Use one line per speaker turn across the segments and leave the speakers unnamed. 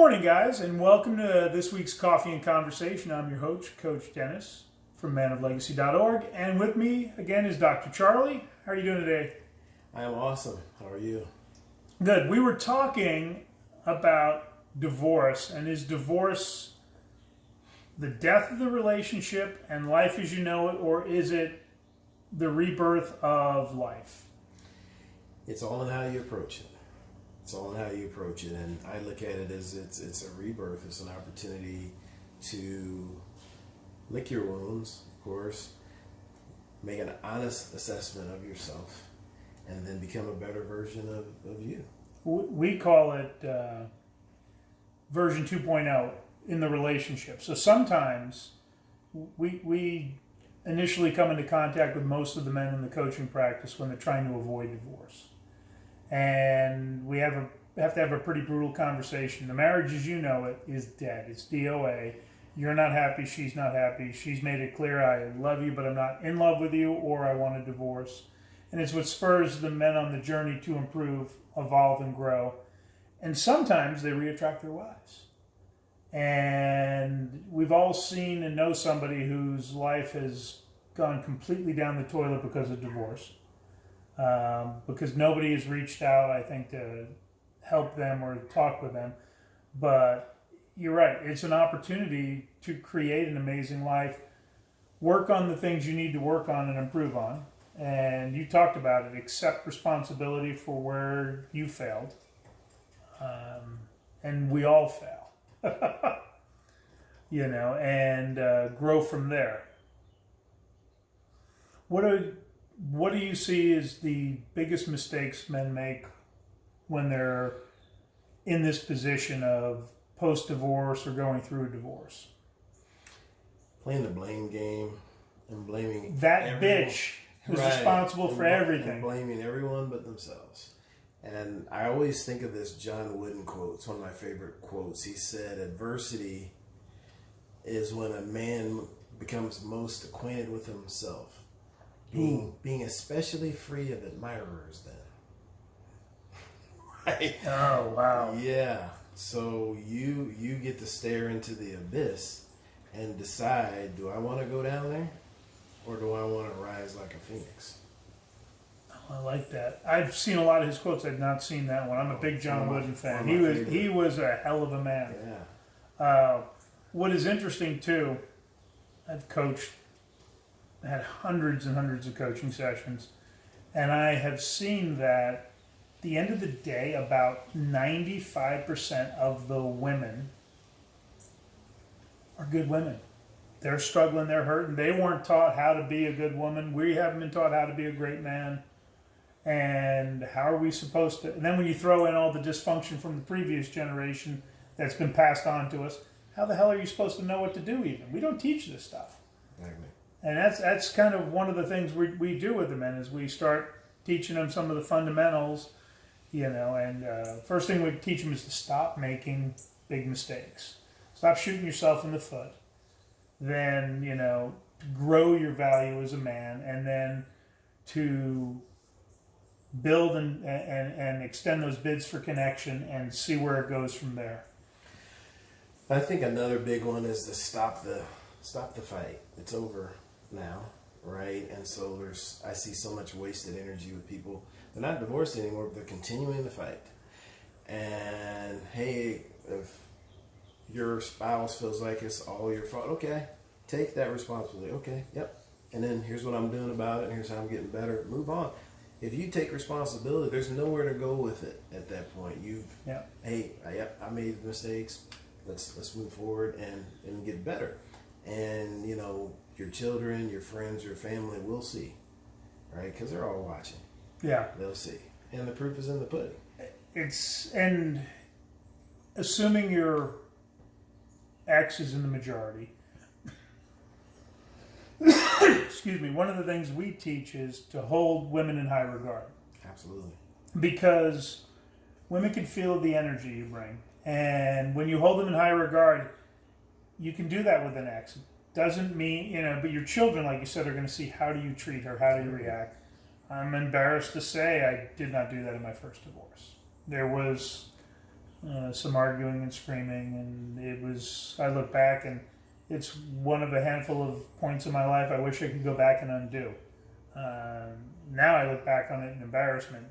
Morning, guys, and welcome to this week's Coffee and Conversation. I'm your host, Coach Dennis from manoflegacy.org, and with me again is Dr. Charlie. How are you doing today?
I am awesome. How are you?
Good. We were talking about divorce, and is divorce the death of the relationship and life as you know it, or is it the rebirth of life?
It's all in how you approach it. It's all in how you approach it, and I look at it as it's a rebirth. It's an opportunity to lick your wounds, of course, make an honest assessment of yourself, and then become a better version of you.
We call it version 2.0 in the relationship. So sometimes we initially come into contact with most of the men in the coaching practice when they're trying to avoid divorce. And we have to have a pretty brutal conversation. The marriage as you know it is dead. It's DOA. You're not happy, she's not happy. She's made it clear, I love you, but I'm not in love with you, or I want a divorce. And it's what spurs the men on the journey to improve, evolve, and grow. And sometimes they reattract their wives. And we've all seen and know somebody whose life has gone completely down the toilet because of divorce. Because nobody has reached out, I think, to help them or talk with them. But you're right, it's an opportunity to create an amazing life, work on the things you need to work on and improve on. And you talked about it, accept responsibility for where you failed. And we all fail. And grow from there. What do you see as the biggest mistakes men make when they're in this position of post-divorce or going through a divorce?
Playing the blame game and blaming
that
everyone.
Bitch who's responsible for everything.
And blaming everyone but themselves. And I always think of this John Wooden quote. It's one of my favorite quotes. He said, adversity is when a man becomes most acquainted with himself. Being especially free of admirers then. Right?
Oh, wow.
Yeah. So you get to stare into the abyss and decide, do I want to go down there or do I want to rise like a phoenix?
Oh, I like that. I've seen a lot of his quotes. I've not seen that one. I'm a big John Wooden fan. He was a hell of a man.
Yeah.
What is interesting too, I've had hundreds and hundreds of coaching sessions, and I have seen that at the end of the day, about 95% of the women are good women. They're struggling, they're hurting. They weren't taught how to be a good woman. We haven't been taught how to be a great man. And how are we supposed to... And then when you throw in all the dysfunction from the previous generation that's been passed on to us, how the hell are you supposed to know what to do even? We don't teach this stuff.
Exactly.
And that's kind of one of the things we do with the men is we start teaching them some of the fundamentals, and first thing we teach them is to stop making big mistakes. Stop shooting yourself in the foot. Then, grow your value as a man, and then to build and extend those bids for connection and see where it goes from there.
I think another big one is to stop the fight. It's over now, right? And so I see so much wasted energy with people. They're not divorced anymore, but they're continuing to fight. And hey, if your spouse feels like it's all your fault, okay, take that responsibility. Okay, yep. And then here's what I'm doing about it, and here's how I'm getting better. Move on. If you take responsibility, there's nowhere to go with it at that point. I made mistakes. Let's move forward and get better. And your children, your friends, your family will see, right? Because they're all watching.
Yeah,
they'll see, and the proof is in the pudding.
And assuming your ex is in the majority. Excuse me. One of the things we teach is to hold women in high regard.
Absolutely.
Because women can feel the energy you bring, and when you hold them in high regard, you can do that with an ex. Doesn't mean, but your children, like you said, are going to see how do you treat her, how do you react. I'm embarrassed to say I did not do that in my first divorce. There was some arguing and screaming, and I look back and it's one of a handful of points in my life I wish I could go back and undo. Now I look back on it in embarrassment.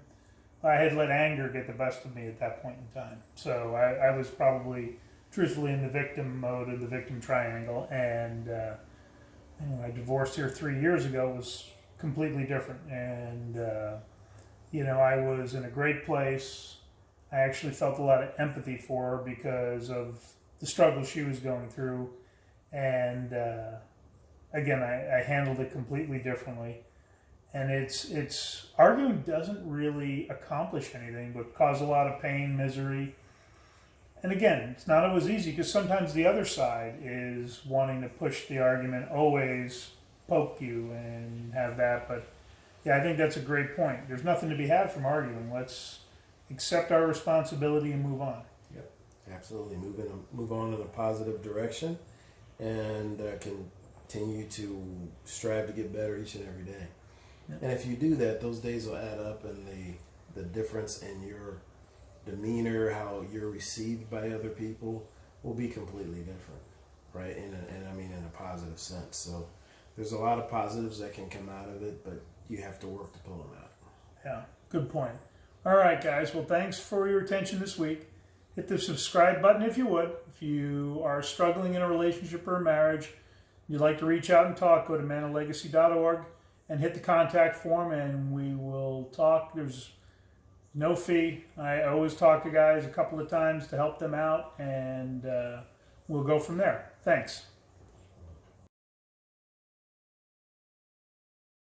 I had let anger get the best of me at that point in time. So I was probably truthfully in the victim mode of the victim triangle, and I divorced here 3 years ago. It was completely different, and I was in a great place. I actually felt a lot of empathy for her because of the struggle she was going through, and again, I handled it completely differently. And it's arguing doesn't really accomplish anything but cause a lot of pain, misery. And again, it's not always easy because sometimes the other side is wanting to push the argument, always poke you and have that. But yeah, I think that's a great point. There's nothing to be had from arguing. Let's accept our responsibility and move on.
Yep, absolutely. Move on in a positive direction, and continue to strive to get better each and every day. Yep. And if you do that, those days will add up, and the difference in your demeanor, how you're received by other people, will be completely different, right? And I mean in a positive sense. So there's a lot of positives that can come out of it, but you have to work to pull them out.
Yeah, good point. All right, guys. Well, thanks for your attention this week. Hit the subscribe button if you would. If you are struggling in a relationship or a marriage, you'd like to reach out and talk, go to manalegacy.org and hit the contact form, and we will talk. There's no fee. I always talk to guys a couple of times to help them out, and we'll go from there. Thanks.